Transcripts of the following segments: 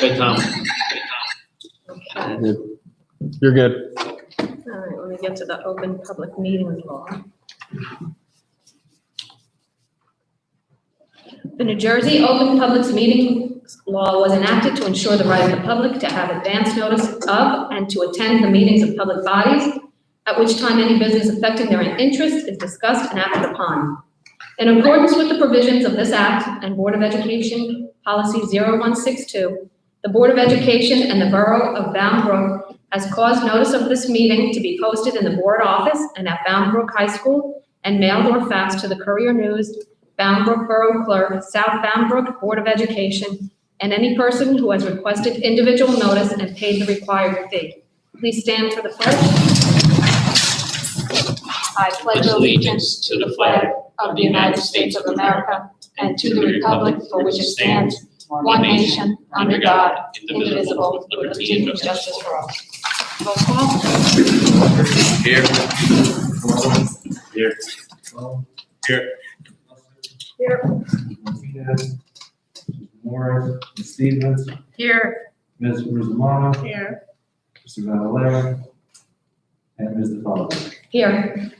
Hey, Tom. Okay. You're good. All right, let me get to the open public meetings law. The New Jersey Open Public Meetings Law was enacted to ensure the right of the public to have advance notice of and to attend the meetings of public bodies, at which time any business affecting their interest is discussed and acted upon. In accordance with the provisions of this Act and Board of Education Policy 0162, the Board of Education and the Borough of Bound Brook has caused notice of this meeting to be posted in the board office and at Bound Brook High School and mailed or faxed to the Courier News, Bound Brook Borough Clerk, South Bound Brook Board of Education, and any person who has requested individual notice and paid the required fee. Please stand for the pledge. I pledge allegiance to the flag of the United States of America and to the republic for which it stands, one nation, under God, indivisible, with liberty and justice for all. Roll call. Here. Here. Here. Here. Martinez, Mr. Morris, Ms. Stevens, Here. Ms. Romano, Here. Mr. Valera, and Ms. DeFalco. Here.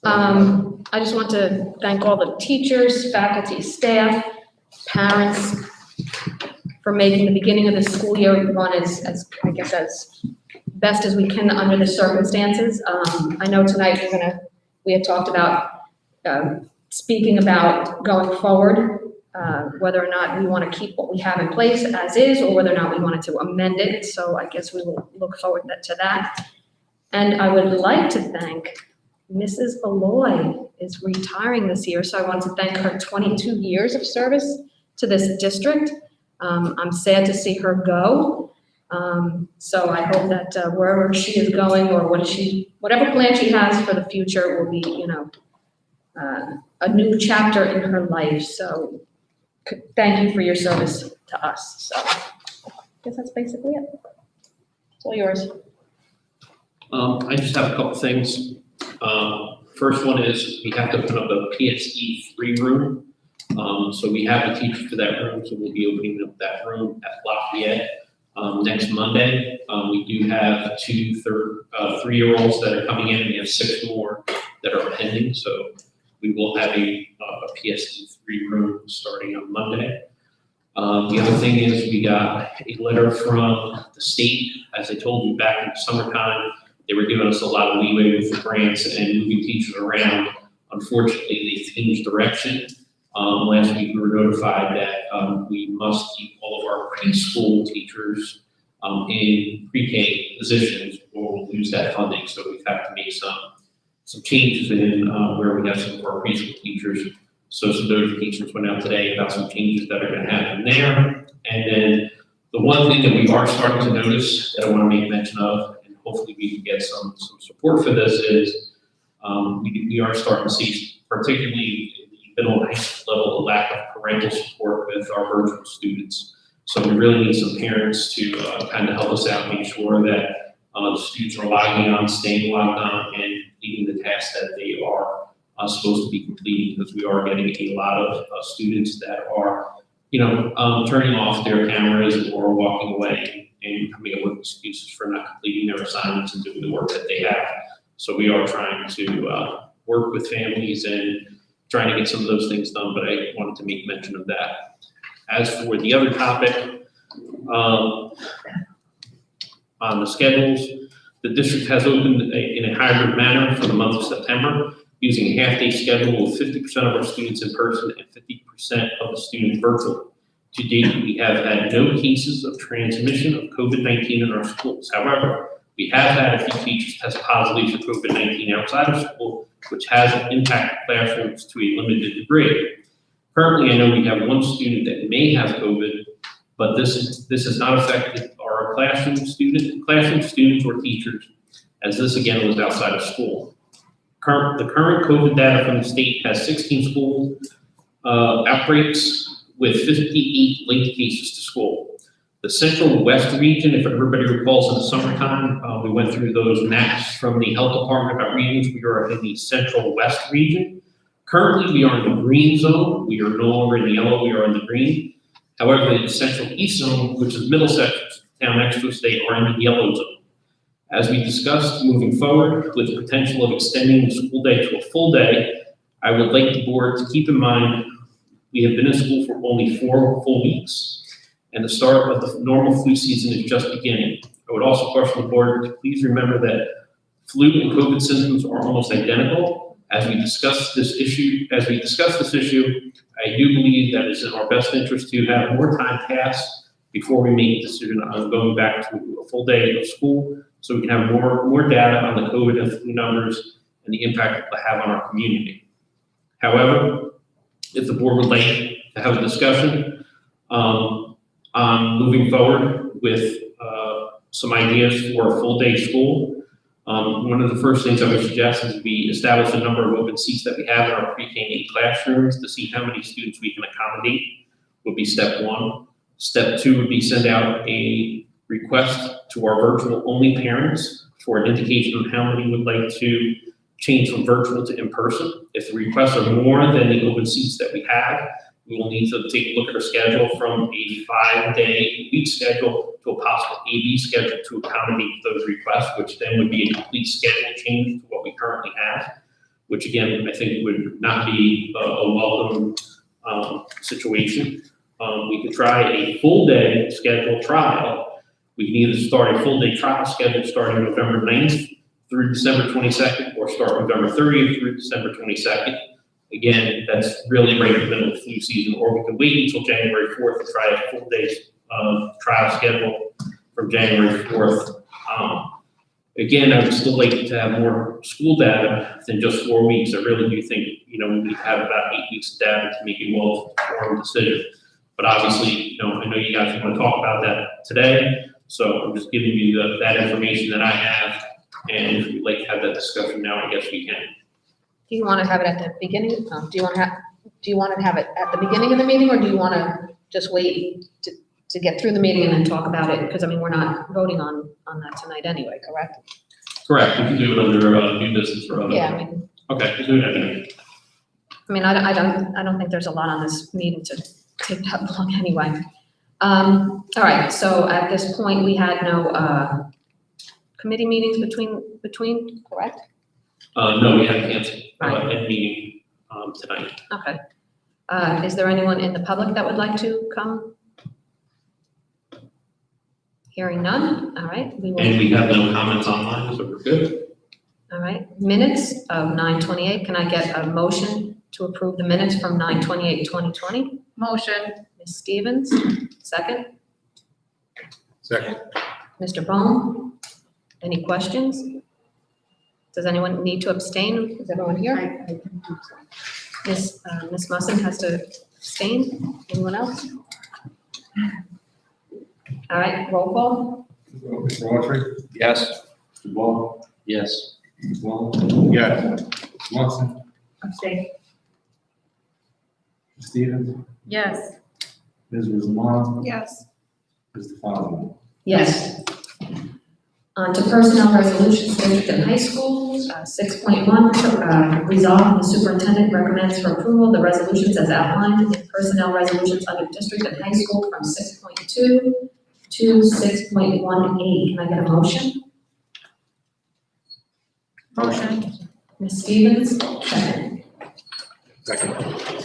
I just want to thank all the teachers, faculty, staff, parents for making the beginning of the school year run as best as we can under the circumstances. I know tonight we had talked about speaking about going forward, whether or not we want to keep what we have in place as is, or whether or not we wanted to amend it. So I guess we will look forward to that. And I would like to thank Mrs. Aloy is retiring this year, so I want to thank her 22 years of service to this district. I'm sad to see her go. So I hope that wherever she is going or whatever plan she has for the future will be, a new chapter in her life. So thank you for your service to us. So I guess that's basically it. It's all yours. I just have a couple things. First one is we have to open up a PSE 3 room. So we have a teacher for that room, so we'll be opening up that room at Lafayette next Monday. We do have 2 3-year-olds that are coming in. We have 6 more that are pending, so we will have a PSE 3 room starting on Monday. The other thing is we got a letter from the state. As I told you back in the summertime, they were giving us a lot of leeway with the grants and moving teachers around. Unfortunately, they changed direction. Last week, we were notified that we must keep all of our preschool teachers in pre-K positions, or we'll lose that funding. So we've had to make some changes in where we have some of our preschool teachers. So some notifications went out today about some changes that are going to happen there. And then the one thing that we are starting to notice that I want to make mention of, and hopefully we can get some support for this, is we are starting to see, particularly in the middle and high school level, a lack of parental support with our virtual students. So we really need some parents to kind of help us out, make sure that the students are logging on, staying logged on, and completing the tasks that they are supposed to be completing, because we are getting a lot of students that are, turning off their cameras or walking away and coming up with excuses for not completing their assignments and doing the work that they have. So we are trying to work with families and trying to get some of those things done, but I wanted to make mention of that. As for the other topic, on the schedules, the district has opened in a hybrid manner for the month of September, using a half-day schedule with 50% of our students in person and 50% of the students virtual. To date, we have had no cases of transmission of COVID-19 in our schools. However, we have had a few teachers test positively for COVID-19 outside of school, which has impacted classrooms to a limited degree. Currently, I know we have one student that may have COVID, but this has not affected our classroom students or teachers, as this again was outside of school. The current COVID data from the state has 16 school outbreaks with 58 linked cases to school. The Central West region, if everybody recalls in the summertime, we went through those maps from the health department about regions. We are in the Central West region. Currently, we are in the green zone. We are no longer in the yellow, we are in the green. However, the Central East Zone, which is Middlesex, town next to us, they are in the yellow zone. As we discussed, moving forward with the potential of extending the school day to a full day, I would like the board to keep in mind we have been in school for only 4 full weeks, and the start of the normal flu season is just beginning. I would also caution the board to please remember that flu and COVID symptoms are almost identical. As we discuss this issue, I do believe that it's in our best interest to have more time pass before we make a decision on going back to a full day of school, so we can have more data on the COVID and flu numbers and the impact it will have on our community. However, if the board would like to have a discussion on moving forward with some ideas for a full day school, one of the first things I would suggest is we establish a number of open seats that we have in our pre-K classrooms to see how many students we can accommodate, would be step 1. Step 2 would be send out a request to our virtual only parents for an indication of how many would like to change from virtual to in-person. If the requests are more than the open seats that we have, we will need to take a look at our schedule from a 5-day week schedule to a possible AB schedule to accommodate those requests, which then would be a complete schedule change to what we currently have, which again, I think would not be a welcome situation. We could try a full day schedule trial. We can either start a full day trial schedule starting November 9th through December 22nd, or start November 30th through December 22nd. Again, that's really right in the middle of the flu season, or we can wait until January 4th to try a full day trial schedule from January 4th. Again, I would still like to have more school data than just 4 weeks. I really do think, we need to have about 8 weeks of data to make a well-informed decision. But obviously, I know you guys want to talk about that today, so I'm just giving you that information that I have, and if you'd like to have that discussion now, I guess we can. Do you want to have it at the beginning? Do you want to have it at the beginning of the meeting, or do you want to just wait to get through the meeting and then talk about it? Because we're not voting on that tonight anyway, correct? Correct, we can do it under new business or other. Yeah, Okay, we'll do it anyway. I don't think there's a lot on this meeting to take that long anyway. All right, so at this point, we had no committee meetings between, correct? No, we haven't canceled Right. a meeting tonight. Okay. Is there anyone in the public that would like to come? Hearing none, all right, we will. And we have no comments online, so we're good. All right, minutes of 9/28, can I get a motion to approve the minutes from 9/28/2020? Motion. Ms. Stevens, second. Second. Mr. Bone, any questions? Does anyone need to abstain? Is everyone here? Ms. Musson has to abstain. Anyone else? All right, roll call. Mr. Autry, Yes. Mr. Ball, Yes. Mr. Long, Yes. Mr. Watson, Abstain. Mr. Stevens, Yes. Ms. Rosamond, Yes. Mr. Fossil. Yes. On to personnel resolutions, district and high schools. 6.1, resolve the superintendent recommends for approval the resolutions as outlined in personnel resolutions under district and high school from 6.2 to 6.18. Can I get a motion? Motion. Ms. Stevens, second. Second.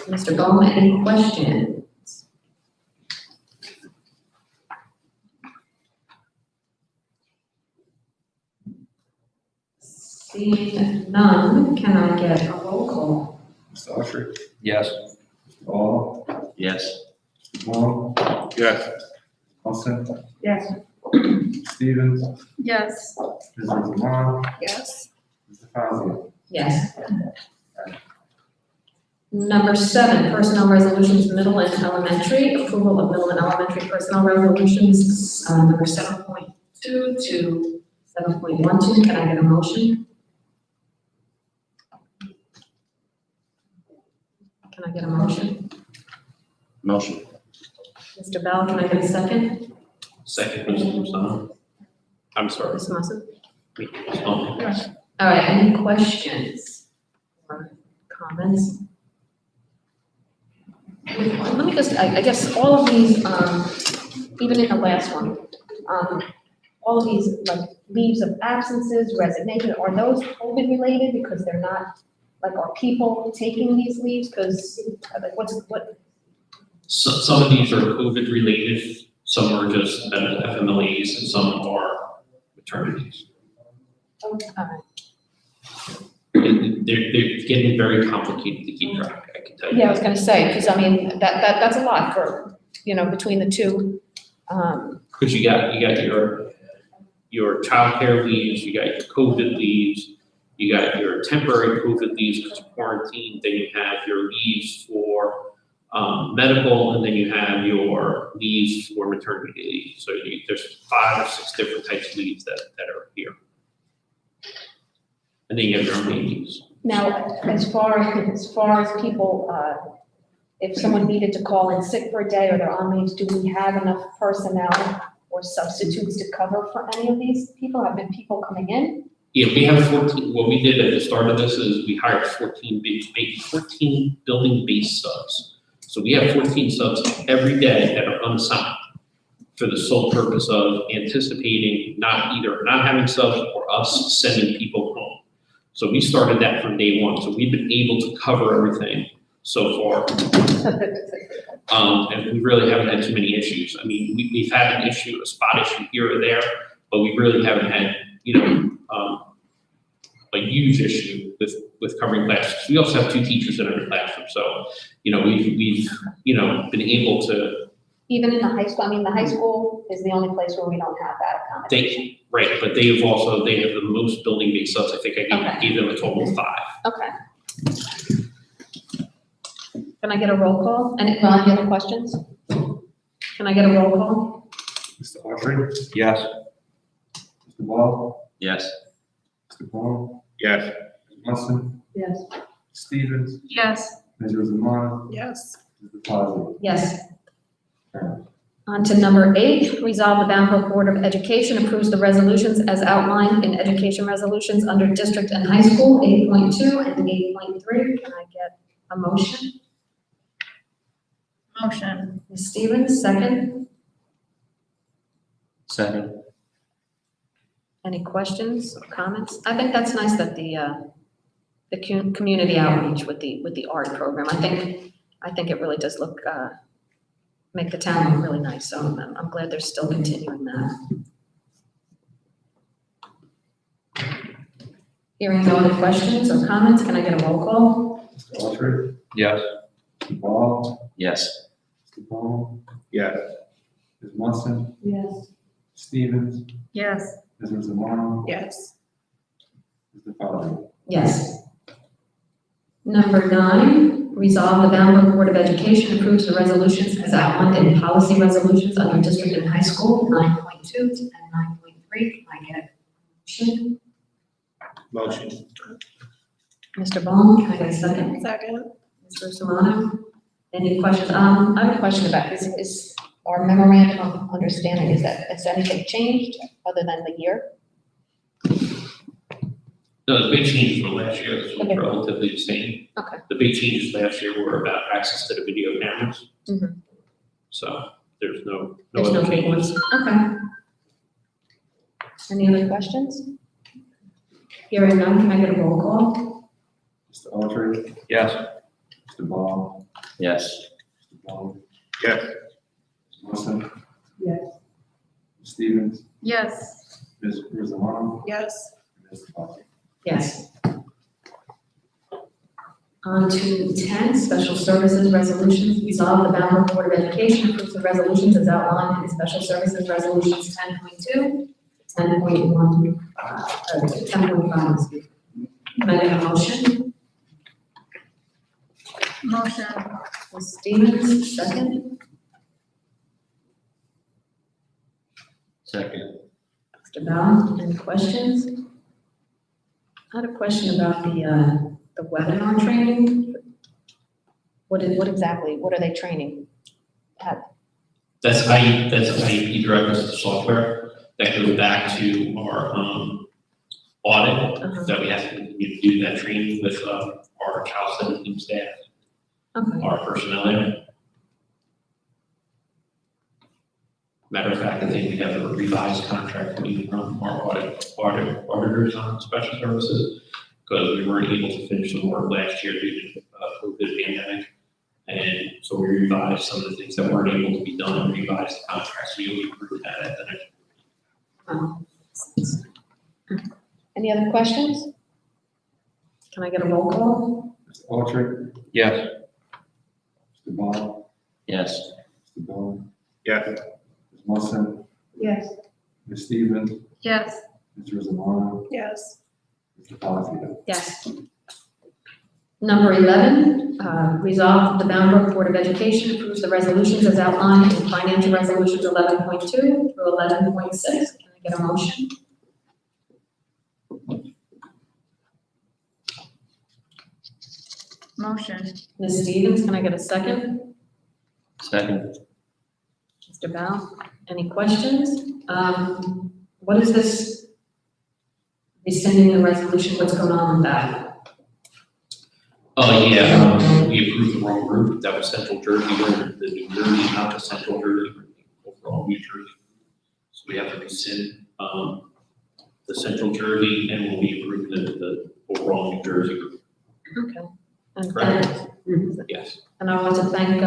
Mr. Bowman, any questions? Seeing none, can I get a roll call? Mr. Autry, Yes. Mr. Ball, Yes. Mr. Long, Yes. Watson, Yes. Stevens, Yes. Ms. Rosamond, Yes. Mr. Fossil. Yes. Number 7, personnel resolutions, middle and elementary, approval of middle and elementary personnel resolutions, number 7.2 to 7.12. Can I get a motion? Can I get a motion? Motion. Mr. Bell, can I get a second? Second, Mr. Musson. I'm sorry. Ms. Musson? Ms. Musson. All right, any questions or comments? Let me just, I guess all of these, even in the last one, all of these, like, leaves of absences, resignation, are those COVID related because they're not, like, are people taking these leaves? Because, like, what, So, some of these are COVID related, some are just FMLAs, and some are maternities. They're getting very complicated to keep track, I can tell you. yeah, I was gonna say, because I mean, that's a lot for, between the two. Because you got your childcare leaves, you got your COVID leaves, you got your temporary COVID leaves because of quarantine, then you have your leaves for medical, and then you have your leaves for maternity leave. So there's 5 or 6 different types of leaves that are here. And then you have your own leaves. Now, as far as people, if someone needed to call in sick for a day or they're on leave, do we have enough personnel or substitutes to cover for any of these people? Have been people coming in? Yeah, we have 14, what we did at the start of this is we hired 14 building-based subs. So we have 14 subs every day that are unassigned for the sole purpose of anticipating not having subs or us sending people home. So we started that from day one. So we've been able to cover everything so far. And we really haven't had too many issues. I mean, we've had a spot issue here or there, but we really haven't had, a huge issue with covering classes. We also have 2 teachers in every classroom, so, we've been able to, Even in the high school, I mean, the high school is the only place where we don't have that accommodation. right, but they have the most building-based subs. I think I Okay. gave them a total of 5. Okay. Can I get a roll call? Any other questions? Can I get a roll call? Mr. Autry? Yes. Mr. Wall? Yes. Mr. Paul? Yes. Ms. Munson? Yes. Stevens? Yes. Ms. Rosamond? Yes. Mr. Fazio? Yes. Carried. On to number 8, resolve the Bound Board of Education approves the resolutions as outlined in education resolutions under district and high school, 8.2 and 8.3. Can I get a motion? Motion. Ms. Stevens, second. Second. Any questions or comments? I think that's nice that the community outreach with the art program, I think it really does look, make the town look really nice, so I'm glad they're still continuing that. Hearing no other questions or comments, can I get a roll call? Mr. Autry? Yes. Mr. Wall? Yes. Mr. Paul? Yes. Ms. Munson? Yes. Stevens? Yes. Ms. Rosamond? Yes. Mr. Fazio? Yes. Number 9, resolve the Bound Board of Education approves the resolutions as outlined in policy resolutions under district and high school, 9.2 and 9.3. Can I get a motion? Motion. Mr. Bone, can I get a second? Second. Ms. Russomano? Any questions? I have a question about this. Is our memorandum of understanding, has anything changed other than the year? No, the big changes from last year is Okay. relatively the same. Okay. The big changes last year were about access to the video cameras. Mhm. So there's no There's no other big changes. ones. Okay. Any other questions? Hearing none, can I get a roll call? Mr. Autry? Yes. Mr. Wall? Yes. Mr. Paul? Yes. Ms. Munson? Yes. Stevens? Yes. Ms. Rosamond? Yes. Mr. Fazio? Yes. On to 10, special services resolutions. Resolve the Bound Board of Education approves the resolutions as outlined in special services resolutions 10.2, 10.1, 10.5, excuse me. Can I get a motion? Motion. Ms. Stevens, second. Second. Mr. Bell, any questions? I had a question about the webinar training. What exactly, what are they training? That's IEP directors software that goes back to our audit Uh-huh. that we have to do that training with our Cal 17 staff, Okay, our personnel there. Matter of fact, I think we have a revised contract waiting from our auditors on special services, because we weren't able to finish some work last year due to COVID pandemic. And so we revised some of the things that weren't able to be done and revised the contract, so you'll approve that at the next. Any other questions? Can I get a roll call? Mr. Altrip, Yes. Mr. Bond, Yes. Mr. Bone, Yes. Ms. Wilson, Yes. Ms. Stevens, Yes. Mr. Zamora, Yes. Mr. Pataglia. Yes. Number 11, resolve the Boundbrook Board of Education approves the resolutions as outlined in financial resolutions 11.2 through 11.6. Can I get a motion? Motion. Ms. Stevens, can I get a second? Second. Mr. Bao, any questions? What is this rescinding the resolution? What's going on with that? Oh, yeah, we approved the wrong group, that was Central Jersey, we're the New Jersey, not the Central Jersey, we're the overall New Jersey. So we have to rescind, the Central Jersey, and we'll be approving the overall New Jersey group, Okay. And Correct. then- yes. And I want to thank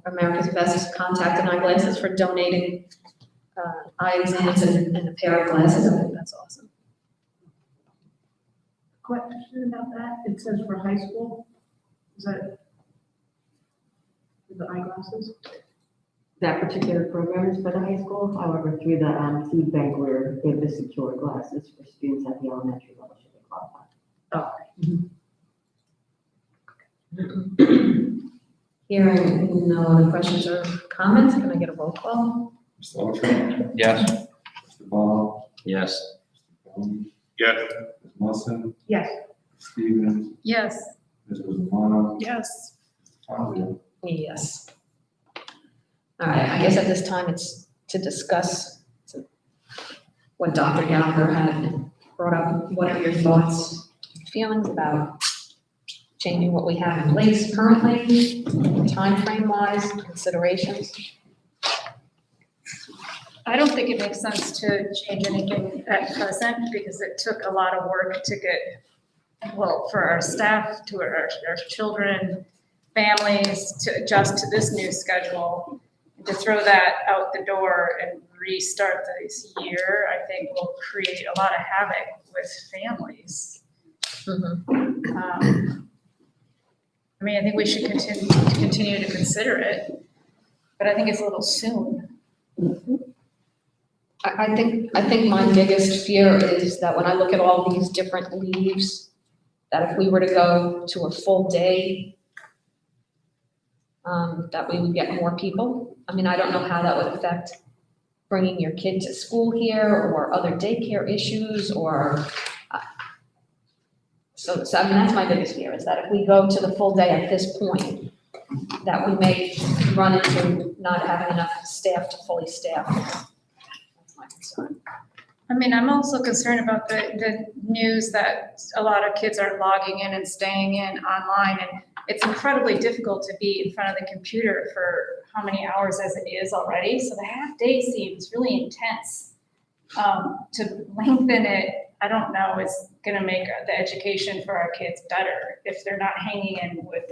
America's Best Contact and Eyeglasses for donating eye exams and a pair of glasses. I think that's awesome. Question about that, it says for high school, is that the eyeglasses? That particular program is for the high school, however, through the food bank, we're with the secure glasses for students at the elementary level should they qualify. Hearing no other questions or comments, can I get a roll call? Mr. Altrip, Yes. Mr. Bond, Yes. Mr. Bone, Yes. Ms. Wilson, Yes. Ms. Stevens, Yes. Mr. Zamora, Yes. Mr. Pataglia. Yes. All right, I guess at this time it's to discuss what Dr. Gallagher had brought up. What are your thoughts, feelings about changing what we have in place currently, timeframe wise, considerations? I don't think it makes sense to change anything at present because it took a lot of work to get, well, for our staff, to our children, families, to adjust to this new schedule. And to throw that out the door and restart this year, I think will create a lot of havoc with families. I mean, I think we should continue to consider it, but I think it's a little soon. I think my biggest fear is that when I look at all these different leaves, that if we were to go to a full day, that we would get more people. I mean, I don't know how that would affect bringing your kid to school here or other daycare issues or, so I mean, that's my biggest fear is that if we go to the full day at this point, that we may run into not having enough staff to fully staff. That's my concern. I mean, I'm also concerned about the news that a lot of kids are logging in and staying in online, and it's incredibly difficult to be in front of the computer for how many hours as it is already. So the half day seems really intense. To lengthen it, I don't know, is gonna make the education for our kids better if they're not hanging in with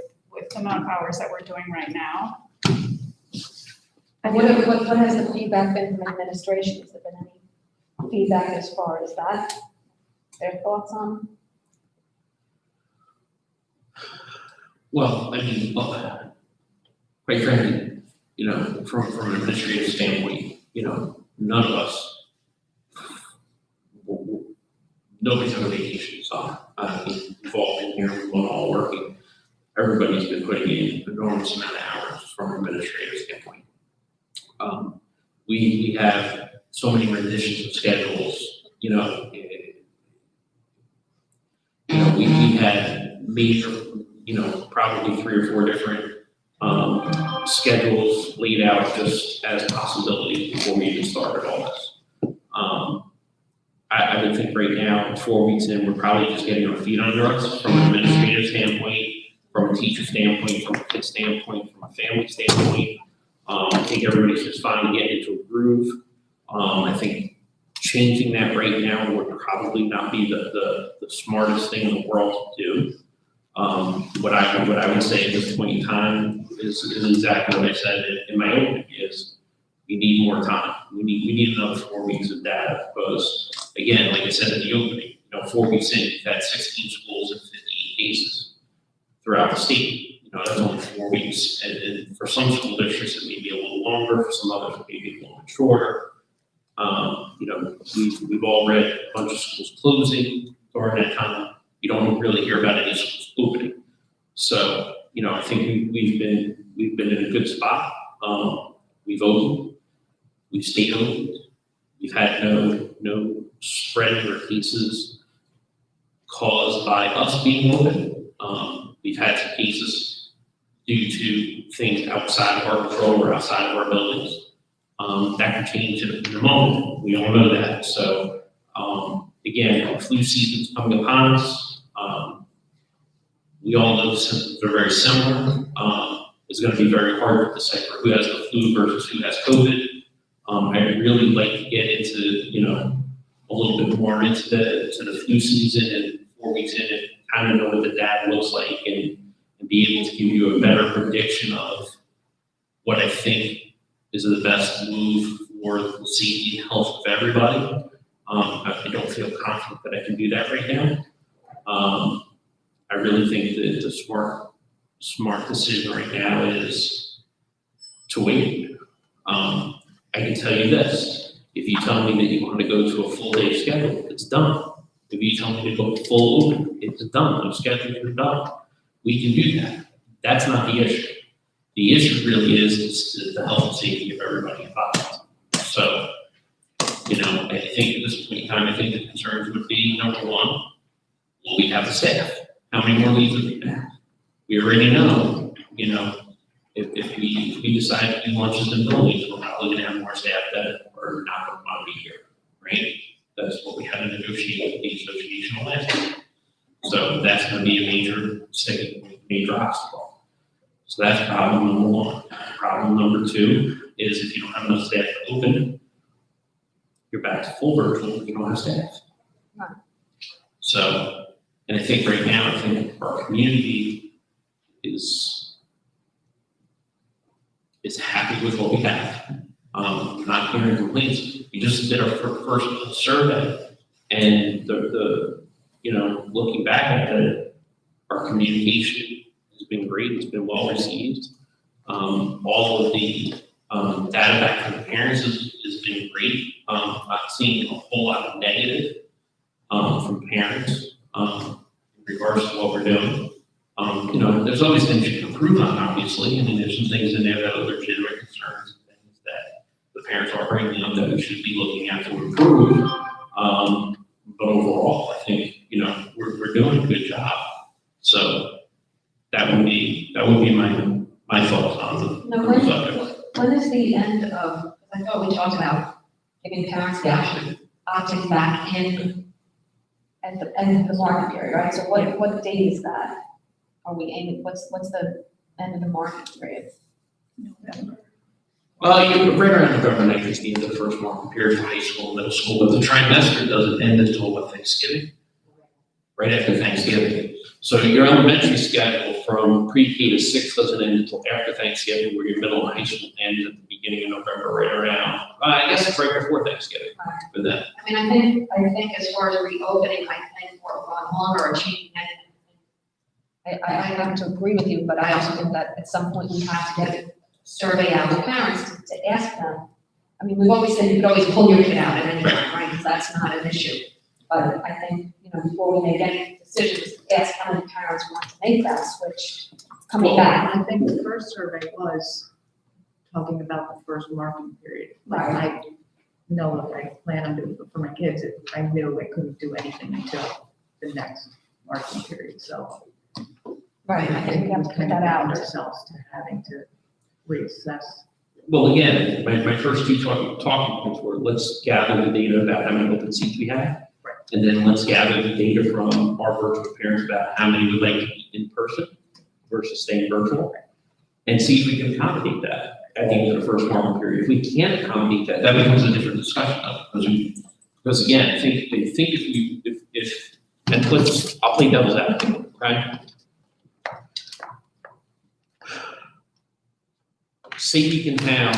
the amount of hours that we're doing right now. What has the feedback been from administration? Has there been any feedback as far as that? Their thoughts on? Well, I mean, quite frankly, you know, from an administrative standpoint, you know, none of us, nobody's on vacation, so, we've all been here, we've all working. Everybody's been putting in enormous amount of hours from an administrative standpoint. We have so many renditions of schedules, you know, we had major, you know, probably 3 or 4 different schedules laid out just as possibilities before we even started all this. I would think right now, 4 weeks in, we're probably just getting our feet under us from an administrative standpoint, from a teacher standpoint, from a kid standpoint, from a family standpoint. I think everybody's just finally getting into a groove. I think changing that right now would probably not be the smartest thing in the world to do. What I would say at this point in time is exactly what I said in my opening, is we need more time. We need another 4 weeks of data, because again, like I said in the opening, 4 weeks in, you've had 16 schools and 58 cases throughout the state. That's only 4 weeks. And for some school districts, it may be a little longer, for some others, it may be a little bit shorter. We've all read a bunch of schools closing during that time. You don't really hear about any schools opening. So, I think we've been in a good spot. We've opened, we've stayed open. We've had no spread or cases caused by us being open. We've had some cases due to things outside of our control or outside of our buildings. That can change in a moment. We all know that. So, again, flu season's coming upon us. We all know the symptoms are very similar. It's going to be very hard to decipher who has the flu versus who has COVID. I'd really like to get into, a little bit more into the flu season and 4 weeks in and kind of know what the data looks like and be able to give you a better prediction of what I think is the best move for the safety and health of everybody. I don't feel confident that I can do that right now. I really think that the smart decision right now is to wait. I can tell you this, if you tell me that you want to go to a full day schedule, it's done. If you tell me to go full open, it's done. Those schedules are done. We can do that. That's not the issue. The issue really is the health and safety of everybody involved. So, I think at this point in time, I think the concerns would be, number one, will we have the staff? How many more leaves do we have? We already know, if we decide to do lunches in buildings, we're probably gonna have more staff that are not gonna want to be here, right? That's what we had to negotiate with the association last year. So that's gonna be a major obstacle. So that's problem number one. Problem number two is if you don't have enough staff to open, you're back to full virtual, you don't have staff. Right. So, and I think right now, I think our community is happy with what we have. Not hearing complaints. We just did our first survey, and looking back at it, our communication has been great. It's been well received. All of the data back from the parents has been great. Not seeing a whole lot of negative from parents in regards to what we're doing. There's always things you can improve on, obviously. I mean, there's some things in there that are legitimate concerns and things that the parents are bringing up that we should be looking at to improve. But overall, I think, we're doing a good job. So that would be my thoughts on Now, the subject. When is the end of, I thought we talked about giving parents the option of opting back in at the end of the market period, right? So what date is that? Are we aiming, what's the end of the market period? Well, you're right around November 19th, the first market period for high school and middle school, but the trimester doesn't end until Thanksgiving, right after Thanksgiving. So your elementary schedule from pre-K to 6 doesn't end until after Thanksgiving, where your middle and high school ends at the beginning of November, right around, I guess it's right before Thanksgiving for them. I mean, I think as far as reopening, I think we're going longer or changing anything. I have to agree with you, but I also think that at some point we have to get a survey out to parents to ask them. I mean, we've always said you could always pull your kid out at any time, right? Because that's not an issue. But I think, before we make any decisions, ask how many parents want to make that switch coming back. I think the first survey was talking about the first marking period. Like, I know if I plan on doing it for my kids, I knew I couldn't do anything until the next marking period, so. Right, I think we have to put kind of that out. bound ourselves to having to reassess. Well, again, my first two talking points were, let's gather the data about how many open seats we have. Right. And then let's gather the data from our virtual parents about how many would like to be in person versus staying virtual, and see if we can accommodate that. at the end of the first enrollment period. If we can't accommodate that, that becomes a different discussion though, because again, I think if, and I'll play devil's advocate, okay? Say we can have,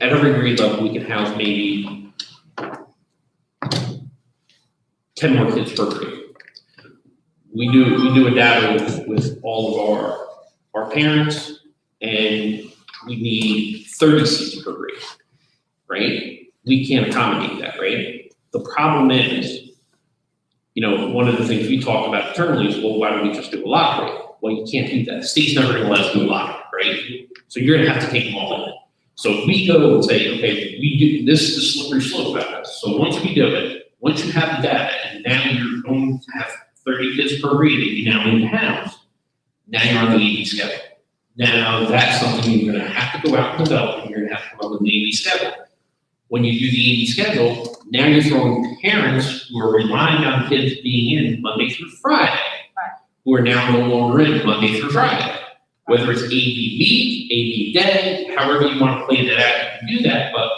at every grade level, we can house maybe 10 more kids per grade. We do a data with all of our parents, and we need 30 seats per grade, right? We can't accommodate that, right? The problem is, one of the things we talk about internally is, well, why don't we just do a lottery? Well, you can't do that. The state's never gonna let us do a lottery, right? So you're gonna have to take them all in. So if we go and say, okay, we do, this is the slippery slope about this. So once we do it, once you have the data, and now you're going to have 30 kids per grade that you now need to house, now you're on the AD schedule. Now that's something you're gonna have to go out and develop, and you're gonna have to come up with an AD schedule. When you do the AD schedule, now you're throwing parents who are relying on kids being in Monday through Friday, who are now no longer in Monday through Friday. Whether it's AD week, AD day, however you want to play that out, you can do that, but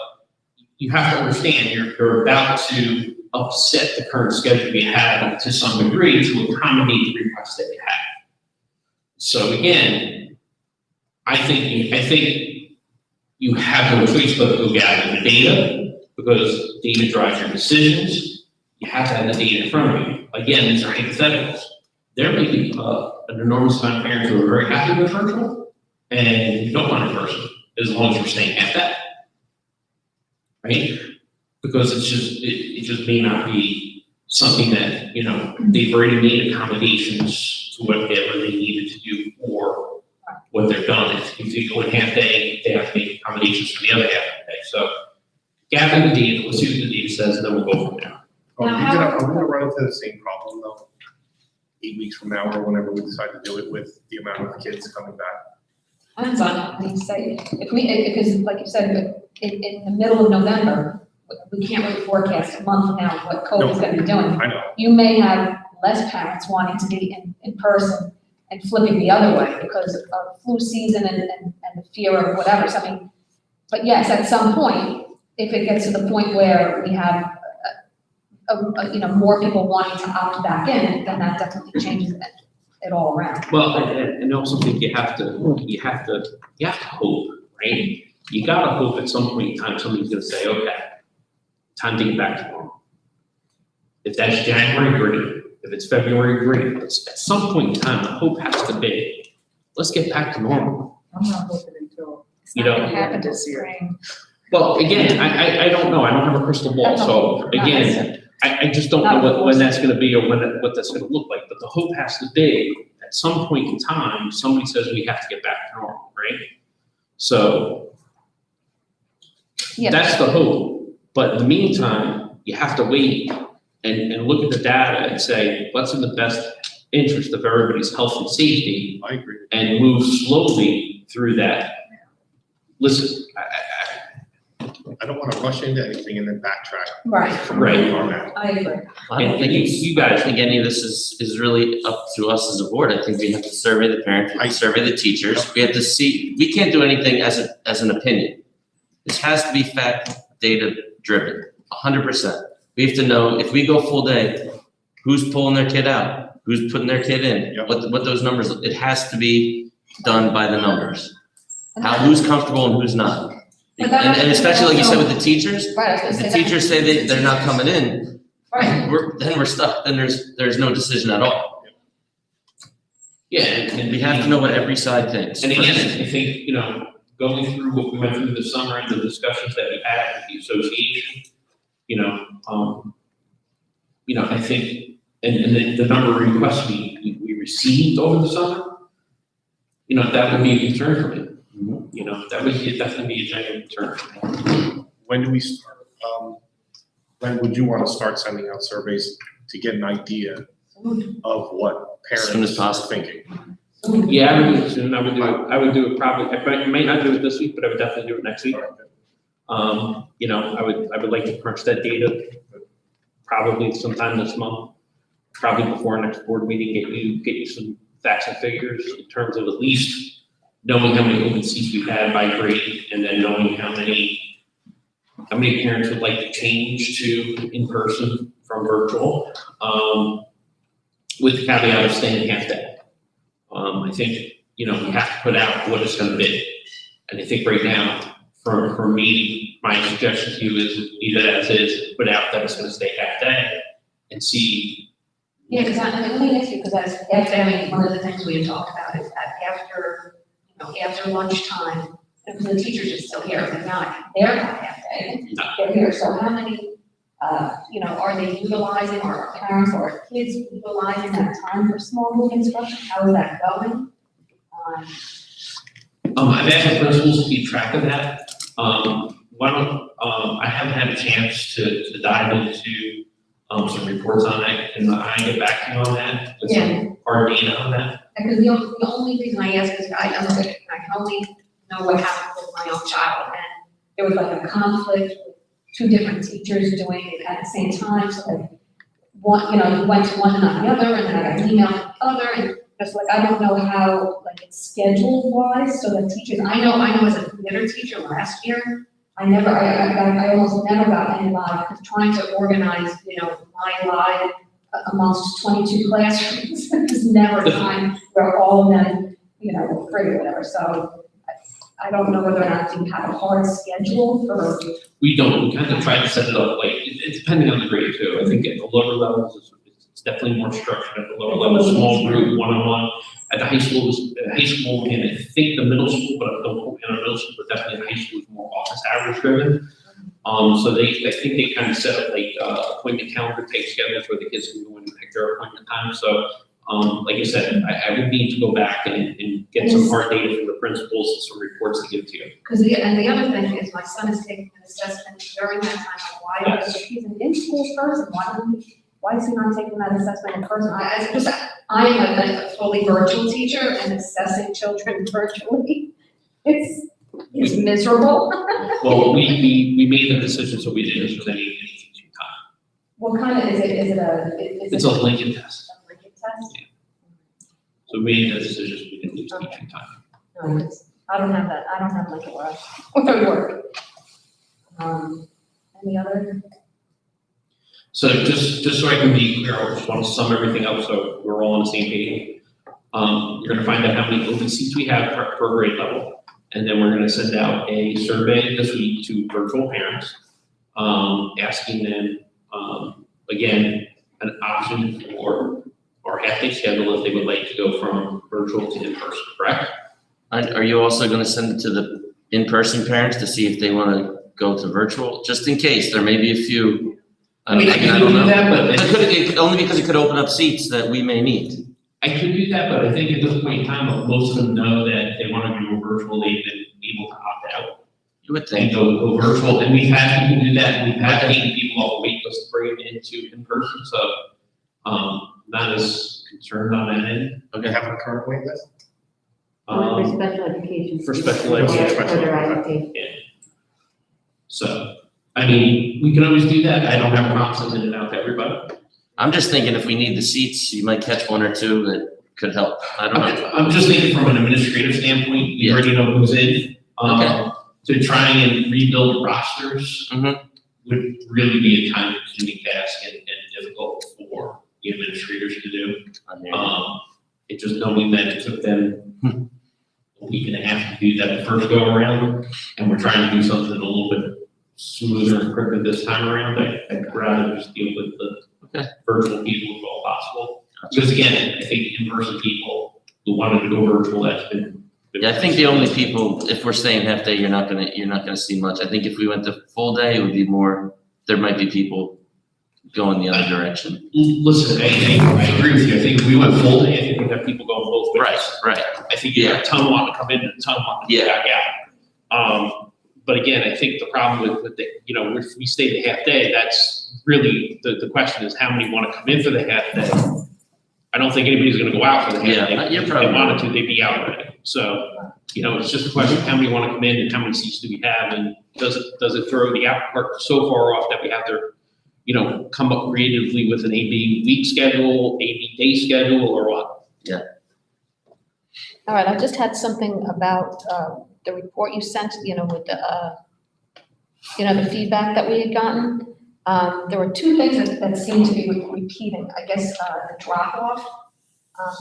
you have to understand you're about to upset the current schedule you have to some degree to accommodate the requests that you have. So again, I think you have no choice but to go gather the data, because data drives your decisions. You have to have the data in front of you. Again, these are hypotheticals. There may be an enormous amount of parents who are very happy with virtual and don't want in person, as long as you're staying at that, right? Because it just may not be something that, they've already made accommodations to whatever they needed to do for what they're done. If you go in half day, they have to make accommodations for the other half of the day. So gather the data, let's see what the data says, and then we'll go from there. Are we gonna run into the same problem though? 8 weeks from now, or whenever we decide to do it, with the amount of kids coming back? Depends on how you say, because like you said, in the middle of November, we can't really forecast a month from now what COVID's gonna be doing. I know, You may have less parents wanting to be in person and flipping the other way because of flu season and the fear of whatever, something. But yes, at some point, if it gets to the point where we have, more people wanting to opt back in, then that definitely changes it all around. Well, and I also think you have to hope, right? You gotta hope at some point in time, somebody's gonna say, okay, time to get back to normal. If that's January, great. If it's February, great. But at some point in time, the hope has to be, let's get back to normal. I'm not hoping until. It's not gonna happen this spring. Well, again, I don't know. I don't have a crystal ball. So again, I just don't know when that's gonna be or what that's gonna look like. But the hope has to be, at some point in time, somebody says we have to get back to normal, right? So Yeah. that's the hope. But in the meantime, you have to wait and look at the data and say, what's in the best interest of everybody's health and safety, I agree. and move slowly through that. Listen, I don't wanna rush into anything and then backtrack Right, from where we are now. I agree. I don't And think you guys- I don't think any of this is really up to us as a board. I think we have to survey the parents, we have to survey the teachers, we have to see, we can't do anything as an opinion. This has to be fact, data driven, 100%. We have to know, if we go full day, who's pulling their kid out, who's putting their kid in, Yep. what those numbers, it has to be done by the numbers. Who's comfortable and who's not. But that- And especially like you said with the teachers, Right, I was if gonna the say that. teachers say they're not coming in, Right, we're stuck, then there's no decision at all. Yeah, and We have to know what every side thinks. And again, I think, going through what we went through this summer and the discussions that we had with the association, I think, and the number of requests we received over the summer, that would be a concern for me. That would definitely be a genuine concern for me. When do we start, when would you wanna start sending out surveys to get an idea of what As soon parents as are possible. thinking? Yeah, I would do it soon. I would do it probably, I might not do it this week, but I would definitely do it next week. I would like to crunch that data probably sometime this month, probably before our next board meeting, get you some facts and figures in terms of at least knowing how many open seats we've had by grade, and then knowing how many parents would like to change to in-person from virtual, with the caveat of staying half day. I think, we have to put out what it's gonna be. And I think right now, for me, my suggestion to you is leave it as is, put out that it's gonna stay half day and see. Yeah, because let me ask you, because one of the things we had talked about is that after lunchtime, and the teachers are still here, they're not half day, they're here, so how many, are they utilizing, or are parents or kids utilizing that time for small group instruction? How is that going? I've asked the principals to keep track of that. I haven't had a chance to dive into, some reports on that, and I get back to you on that, with some hard data on that. Because the only reason I ask is I only know what happened with my own child, and there was like a conflict with two different teachers doing it at the same time, so like, one, you went to one and not the other, and then I got an email from the other, and just like, I don't know how, like, it's scheduled wise, so the teachers, I know as a theater teacher last year, I almost never got any live, because trying to organize, my live amongst 22 classrooms, there's never a time where all of them, were free or whatever, so I don't know whether or not you have a hard schedule for. We don't, we kind of try to set it up, like, it's depending on the grade too. I think at the lower levels, it's definitely more structured. At the lower levels, small group, one-on-one. At the high school, and I think the middle school, but I don't quote me on the middle school, but definitely the high school is more office hours driven. So I think they kind of set up like, appointment calendar type schedules where the kids can go in and pick their appointment time. So, like I said, I would need to go back and get some hard data from the principals and some reports to give to you. Because the other thing is my son is taking an assessment during that time, like why, if he's an in-school person, why is he not taking that assessment in person? I am a fully virtual teacher and assessing children virtually. It's miserable. Well, we made the decision, so we didn't use any teaching time. What kind of, is it It's a Lincoln test. a Lincoln test? So we made the decision, so we didn't use teaching time. No, I don't have that, I don't have Lincoln where I work. Any other? So just so I can be clear, I just want to sum everything up so we're all on the same page. You're gonna find out how many open seats we have per grade level. And then we're gonna send out a survey this week to virtual parents, asking them, again, an option for our half-day schedule if they would like to go from virtual to in-person, correct? Are you also gonna send it to the in-person parents to see if they wanna go to virtual, just in case, there may be a few. I mean, I can do that, but Only because it could open up seats that we may need. I could do that, but I think at this point in time, most of them know that if they want to go virtual, they've been able to opt out You would and think. go virtual. And we've had people do that, and we've had taken people off the wait list to bring them into in-person, so, not as concerned on that end. Do they have a current wait list? For special education. for special students, education. For their IEP. So, I mean, we can always do that. I don't have a problem sending it out to everybody. I'm just thinking if we need the seats, you might catch one or two that could help. I don't know. I'm just thinking from an administrative standpoint, we Yeah. already know who's in. Okay. To try and rebuild rosters Mhm. would really be a time-consuming task and difficult for the administrators to do. On there. It just knowing that it took them a week and a half to do that the first go around, and we're trying to do something a little bit smoother and quicker this time around, I'd rather just deal with the virtual people if all possible. Because again, I think in-person people who wanted to go virtual, that's been. Yeah, I think the only people, if we're staying half day, you're not gonna see much. I think if we went to full day, it would be more, there might be people going the other direction. Listen, I agree with you. I think if we went full day, I think we'd have people going both ways. Right. I think you have a ton want to come in and a ton want to back out. But again, I think the problem with the, if we stay the half day, that's really, the question is how many want to come in for the half day? I don't think anybody's gonna go out for the half day. Yeah, you're If probably they wanted to, they'd be out already. So, it's just a question of how many want to come in and how many seats do we have? And does it throw the apple cart so far off that we have to, come up creatively with an AB week schedule, AB day schedule, or what? All right, I just had something about the report you sent, with the, the feedback that we had gotten. There were two things that seemed to be repeating. I guess the drop-off.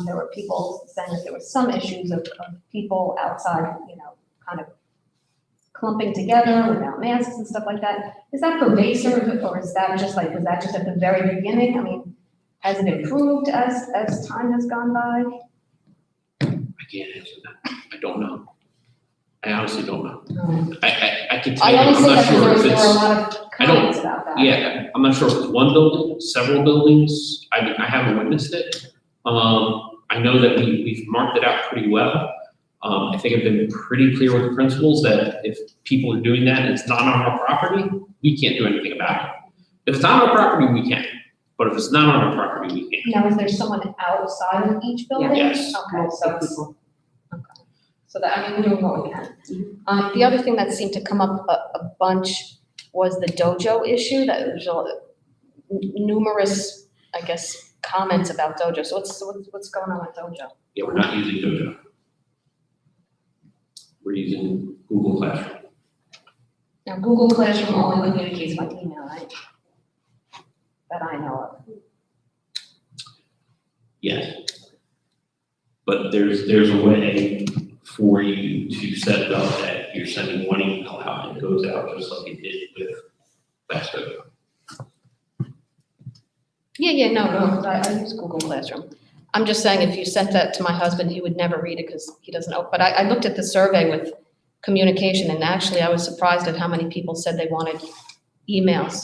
There were people saying that there were some issues of people outside, kind of clumping together without masks and stuff like that. Is that pervasive, or is that just was that just at the very beginning? I mean, has it improved as time has gone by? I can't answer that. I don't know. I honestly don't know. Um, I can tell I you, only I'm say not that sure because if there were a it's, lot of comments about that. yeah, I'm not sure if it's one building, several buildings. I mean, I haven't witnessed it. I know that we've marked it out pretty well. I think I've been pretty clear with the principals that if people are doing that and it's not on our property, we can't do anything about it. If it's on our property, we can, but if it's not on our property, we can't. Now, is there someone outside of each building? Yes. Okay, so it's, okay. So that, I mean, we're doing what we can. The other thing that seemed to come up a bunch was the dojo issue, that there's numerous, I guess, comments about dojo. So what's going on with dojo? Yeah, we're not using Dojo. We're using Google Classroom. Now, Google Classroom only communicates by email, right? That I know of. Yes. But there's a way for you to set it up that you're sending one email out and it goes out just like it did with Fast Dojo. Yeah, no, I use Google Classroom. I'm just saying, if you sent that to my husband, he would never read it because he doesn't know. But I looked at the survey with communication, and actually I was surprised at how many people said they wanted emails.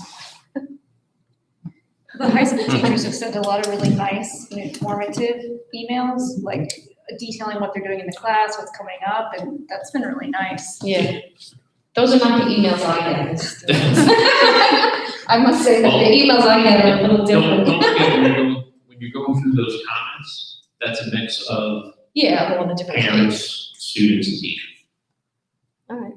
The high school teachers have sent a lot of really nice, informative emails, like detailing what they're doing in the class, what's coming up, and that's been really nice. Yeah. Those are not the emails I get as students. I must say that the emails I get are a little Don't different. forget, when you're going through those comments, that's a mix of Yeah, of all the different things. parents, students, and teachers. All right.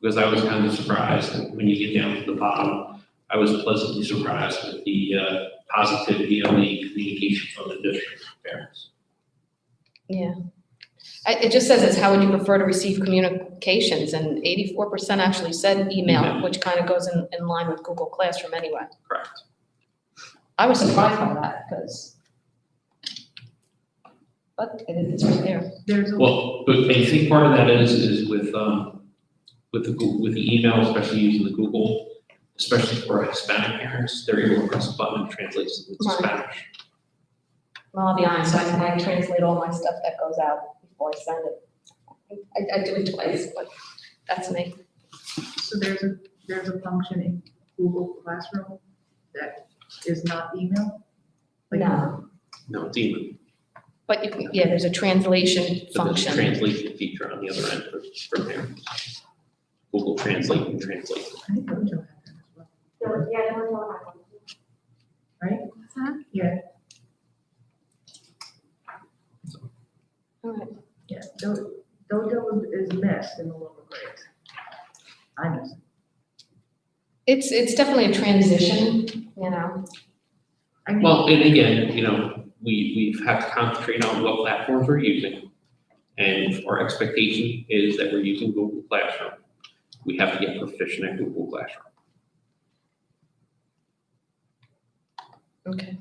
Because I was kind of surprised when you get down to the bottom. I was pleasantly surprised with the positivity of the communication from the district parents. Yeah. It just says it's how would you prefer to receive communications, and 84% actually said email, Email. which kind of goes in line with Google Classroom anyway. Correct. I was surprised by that because, but it's right there. There's a, Well, but I think part of that is with the email, especially using the Google, especially for Hispanic parents, they're able to press a button and translate it into Right. Spanish. Well, I'll be honest, I translate all my stuff that goes out before I send it. I do it twice, but that's me. so there's a function in Google Classroom that is not email? Like, No, No, it's email. but you can, yeah, there's a translation But there's a function. translation feature on the other end for parents. Google Translate and translate. I think Dojo had that as well, right? What's that? Yeah, All right. yeah, Dojo is missed in the lower grades. I miss it. It's definitely a transition, I mean, Well, and again, we've had to concentrate on what platforms we're using. And our expectation is that we're using Google Classroom. We have to get proficient at Google Classroom. Okay.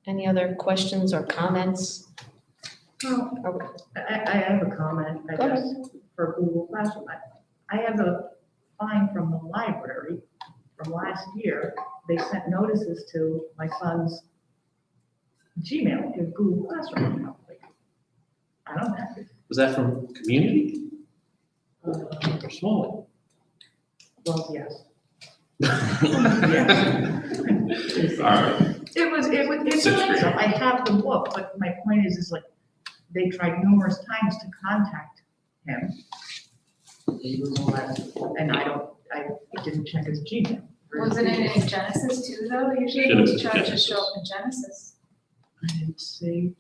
Any other questions or comments? well, Okay. I have a comment, I Go guess, for Google Classroom. I have a fine from the library from last year. They sent notices to my son's Gmail, his Google Classroom account. Like, I don't have it. Was that from community Uh, or small? Well, yes. All right. It's Sixth like, grade. so I have the book, but my point is like, they tried numerous times to contact him. And I didn't check his Gmail. Wasn't it in Genesis too, though? Usually Should've those been charges show Genesis. up in Genesis.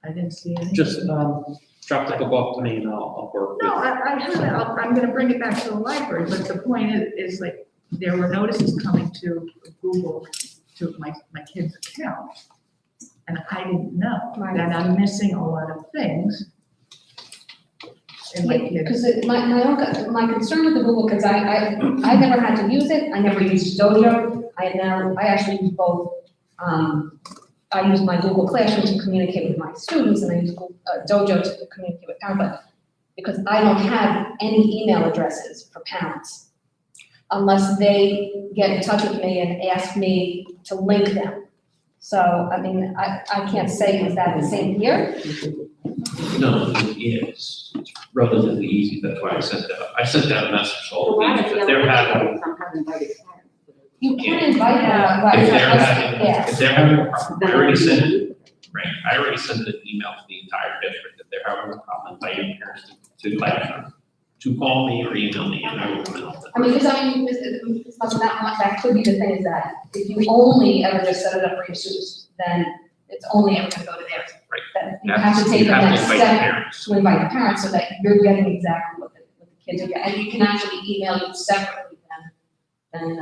I didn't see any. Just drop the book off to me and I'll work with. No, I have it, I'm gonna bring it back to the library, but the point is like, there were notices coming to Google to my kid's account. And I didn't know Right. that I'm missing a lot of things in my kids. Because my concern with the Google, because I never had to use it, I never used Dojo, I actually use both. I use my Google Classroom to communicate with my students, and I use Dojo to communicate with parents, but because I don't have any email addresses for parents, unless they get in touch with me and ask me to link them. So, I mean, I can't say, is that the same here? No, it's relatively easy, that's why I sent out a message to all the teachers, if they're having, You can invite them, but. if they're having, Yeah. if they're having a problem, I already sent it, right, I already sent an email to the entire district, if they're having a problem, inviting parents to the classroom, to call me or email me, and I will come out. I mean, because it's not that much, that could be the thing is that if you only ever just set it up for your students, then it's only ever gonna go to theirs. Right. Then you have to take You the have to next invite the step parents. to invite the parents so that you're getting exactly what the kids are getting. And you can actually email you separately than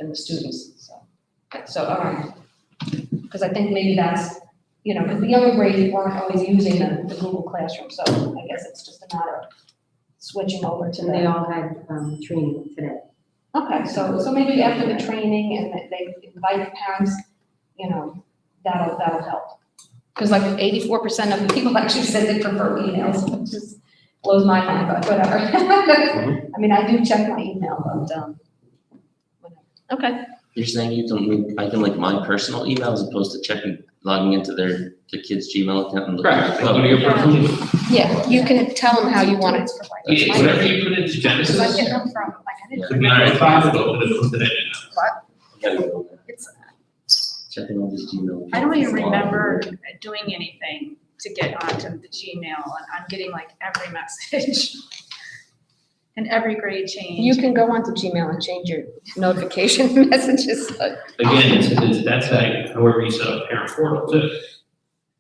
the students, so, all right. Because I think maybe that's, because the younger grades weren't always using the Google Classroom, so I guess it's just a matter of switching over to And they the. all had, training today. Okay, so maybe after the training and that they invite the parents, that'll help. Because like 84% of the people actually said they prefer emails, which just blows my mind, but whatever. I mean, I do check my email, but, whatever. Okay, You're saying I can link my personal email as opposed to logging into the kid's Gmail account and looking Correct, at they go to your personal email. Yeah, you can tell them how you want it. It's for like. Yeah, whatever you put into Genesis, Because I get them from, like, I didn't. could be on your phone, open it from today. It's, Checking all these Gmail. I don't even remember doing anything to get onto the Gmail, and I'm getting like every message. And every grade change. You can go onto Gmail and change your notification messages, but Again, that's like, however you set up parent portal too.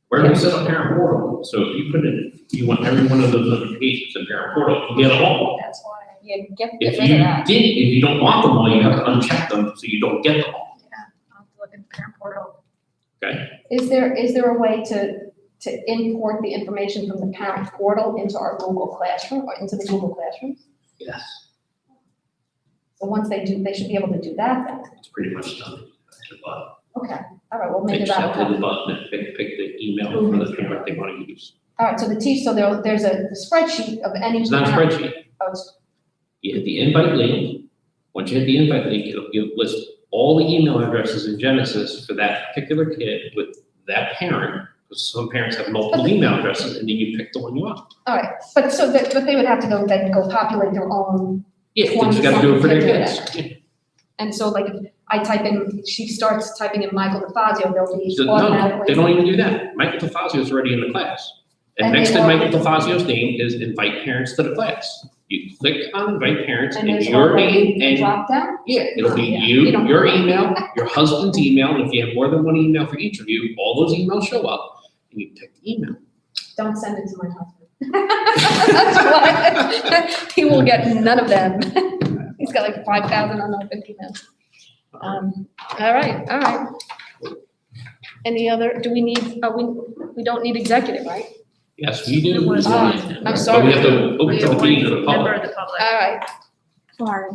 Wherever you set up parent portal, so if you put in, you want every one of those notifications in parent portal, you get them all. That's why. yeah, get If rid you of that. if you don't want them all, you have to uncheck them, so you don't get them all, I'll have to look at the parent portal. okay? Is there a way to import the information from the parent portal into our Google Classroom or into the Google Classrooms? Yes, So once they do, they should be able to do that then. it's pretty much done. Okay, all right, well, They maybe just that'll have to hit help. the button and pick the email for the parent they want to use. All right, so there's a spreadsheet of any. It's not a parent- spreadsheet. Oh, it's- You hit the invite link. Once you hit the invite link, it'll list all the email addresses in Genesis for that particular kid with that parent. Because some parents have multiple email addresses, and then you pick the one you want. All right, but they would have to go populate their own, Yeah, you just gotta do it for their kids. Yeah. and so like if I type in, she starts typing in Michael DeFazio, they'll be So, no, automatically. they don't even do that. Michael DeFazio is already in the class. And And next they to all- Michael DeFazio's name is invite parents to the class. You click on invite parents And and there's your already name a and, drop down? yeah, it'll be Yeah, you, you don't- your email, your husband's email, and if you have more than one email for each of you, all those emails show up, and you pick the email. Don't send it to my husband. That's why, he will get none of them. He's got like 5,000 unopened emails. All right. Any other, do we need, we don't need executive, right? Yes, we do. It was Ah, fine. I'm But sorry. we have to open We the have meeting to one the member public. of the public. All right. Sorry.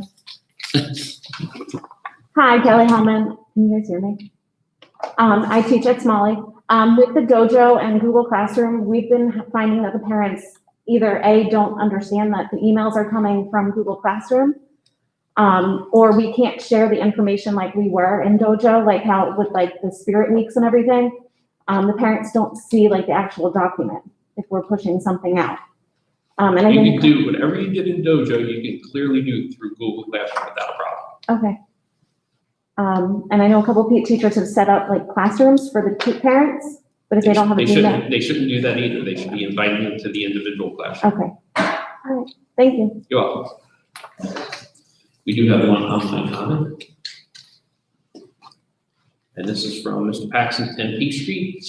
Hi, Kelly Hellman. Can you guys hear me? I teach at Smalley. With the Dojo and Google Classroom, we've been finding that the parents either A, don't understand that the emails are coming from Google Classroom, or we can't share the information like we were in Dojo, like how with like the spirit weeks and everything. The parents don't see like the actual document if we're pushing something out. And I You think. can do whatever you did in Dojo, you can clearly do through Google Classroom without a problem. Okay. And I know a couple of teachers have set up like classrooms for the parents, but if they don't have a Gmail. They shouldn't do that either. They should be inviting them to the individual classroom. Okay. All right. Thank you. You're welcome. We do have one online comment. And this is from Mr. Paxton, 10 Peach Street.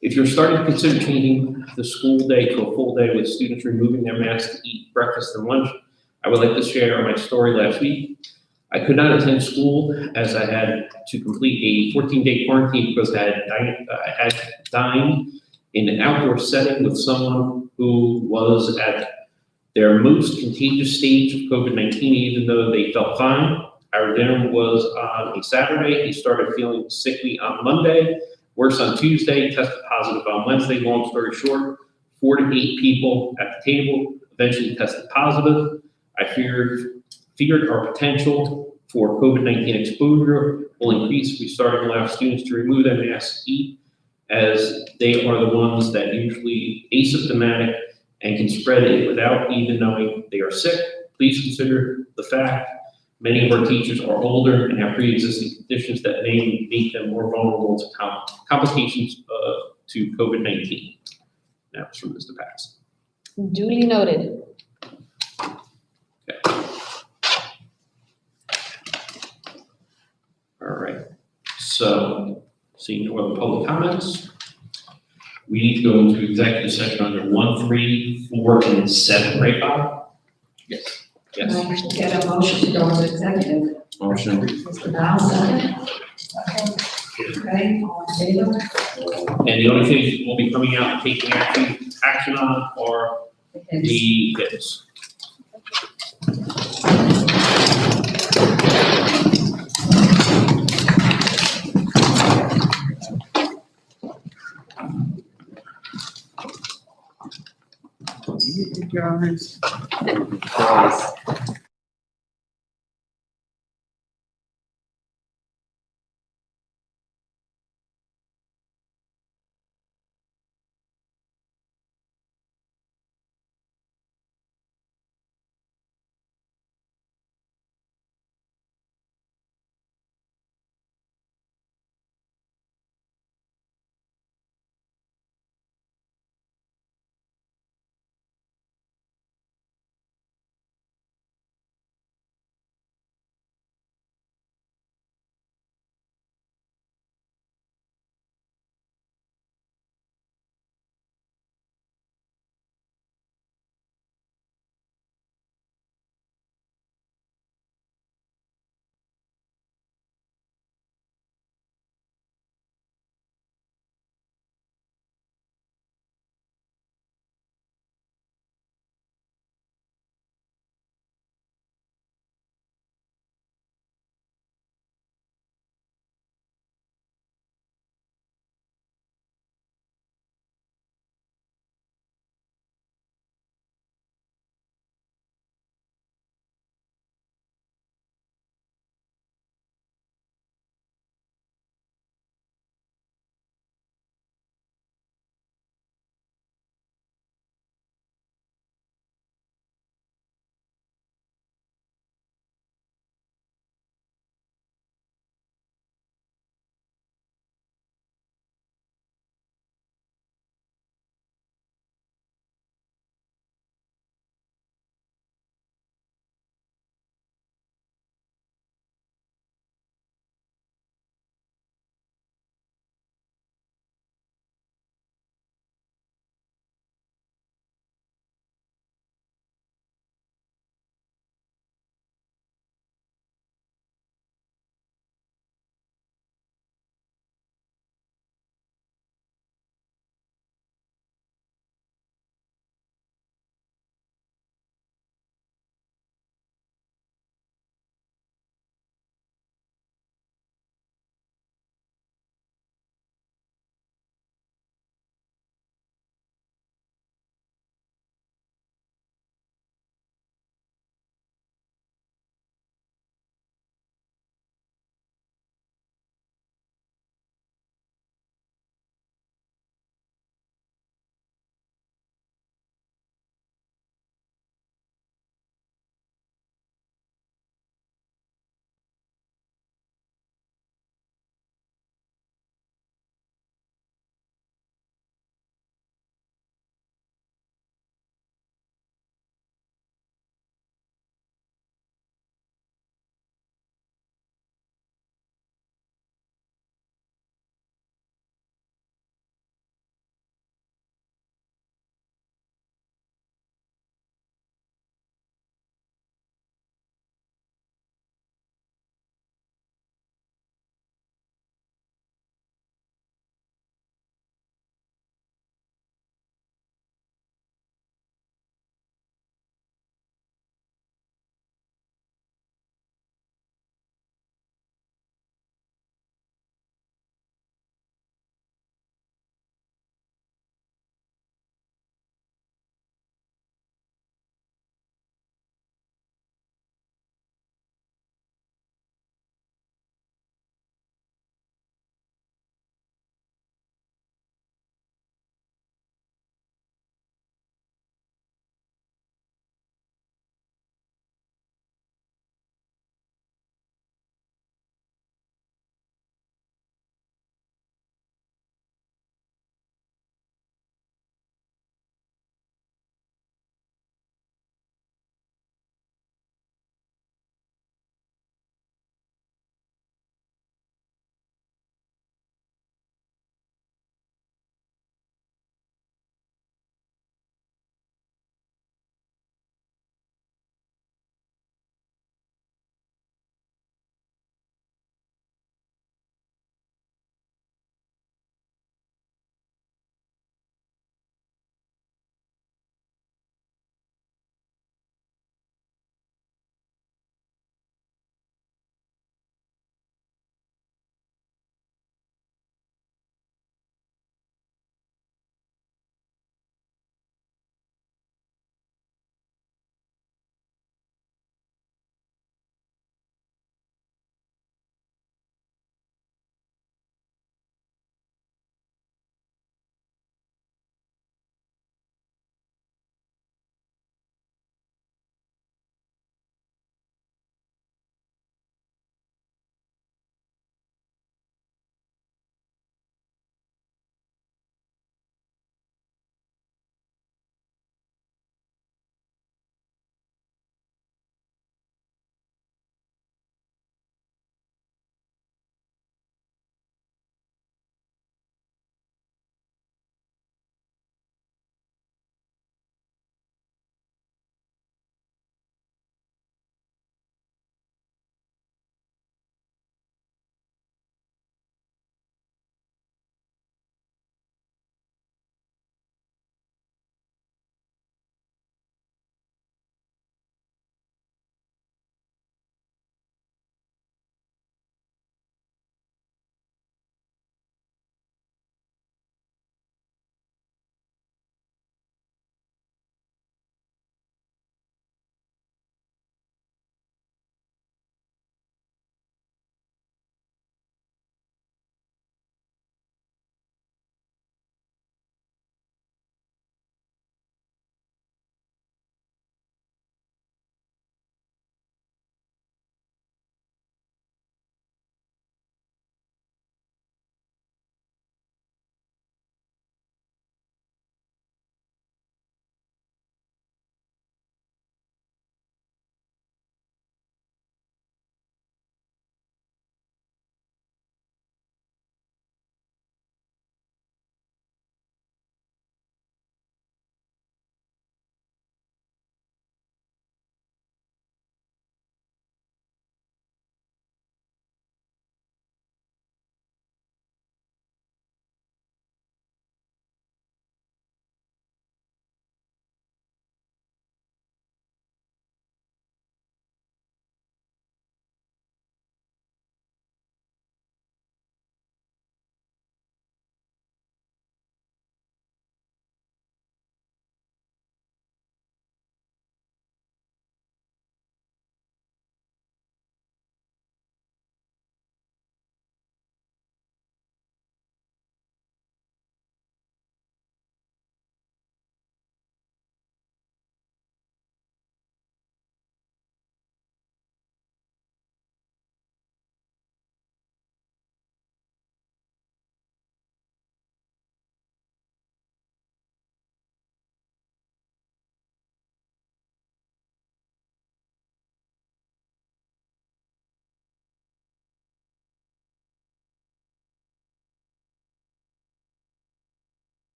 If you're starting to consider changing the school day to a full day with students removing their masks to eat breakfast and lunch, I would like to share my story last week. I could not attend school as I had to complete a 14-day quarantine because I had dined in an outdoor setting with someone who was at their most contagious stage of COVID-19, even though they felt fine. Our dinner was on a Saturday. He started feeling sickly on Monday, worse on Tuesday, tested positive on Wednesday. Long story short, 4 to 8 people at the table eventually tested positive. I feared our potential for COVID-19 exposure will increase. We started to allow students to remove their masks, eat, as they are the ones that usually asymptomatic and can spread it without even knowing they are sick. Please consider the fact many of our teachers are older and have pre-existing conditions that may make them more vulnerable to complications to COVID-19. Now it's from Mr. Pax. Duly noted. All right, so seeing no other public comments, we need to go into executive session under 1, 3, 4, and 7, right, Bob? Yes. Yes. Can I get a motion to go into executive? Motion. Mr. Val, second? Okay, all in favor? And the only things we'll be coming out and taking action on are Okay. the bids.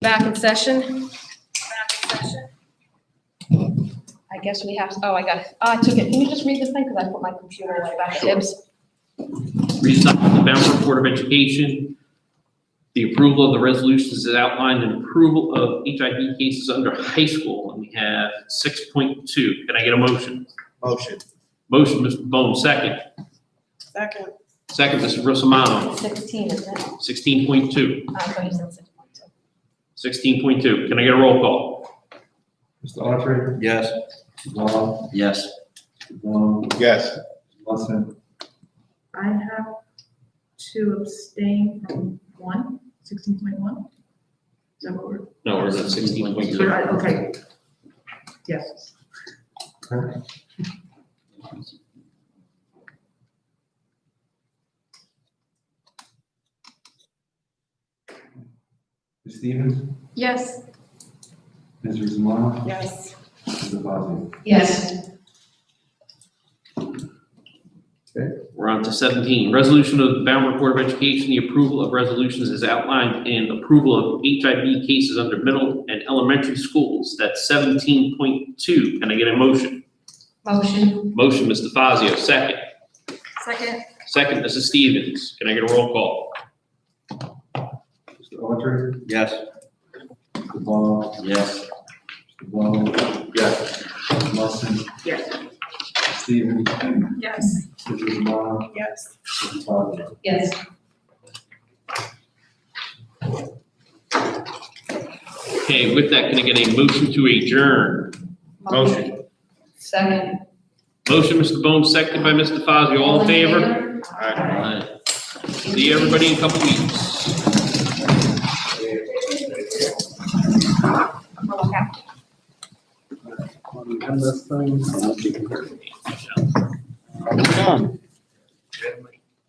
Back in session. I guess we have, oh, I got it. I took it. Can you just read this thing? Because I put my computer away back at Hibbs. Resolved that the Bangor Board of Education, the approval of the resolutions is outlined in approval of HIV cases under high school, and we have 6.2. Can I get a motion? Motion. Motion, Mr. Bone, second. Second. Second, Mrs. Rosamano. 16, isn't it? 16.2. I thought you said 6.2. 16.2. Can I get a roll call? Mr. Autry? Yes. Mr. Vaughn? Yes. Mr. Vaughn? Yes. Mr. Wilson? I have to abstain from 16.1? Is that what we're? No, we're at 16.2. Okay. Yes. Okay. Ms. Stevens? Yes. Ms. Rosamano? Yes. Mr. Fazio? Yes. We're on to 17. Resolution of the Bangor Board of Education, the approval of resolutions is outlined in approval of HIV cases under middle and elementary schools. That's 17.2. Can I get a motion? Motion. Motion, Mr. Fazio, second. Second. Second, Mrs. Stevens. Can I get a roll call? Mr. Autry? Yes. Mr. Vaughn? Yes. Mr. Vaughn? Yes. Mr. Wilson? Yes. Ms. Stevens? Yes. Ms. Rosamano? Yes. Mr. Fazio? Yes. Okay, with that, can I get a motion to adjourn? Motion. Second. Motion, Mr. Bone, seconded by Mr. Fazio. All in favor? All right. All right. See everybody in a couple weeks. On the end of this thing, I'll be here. Done.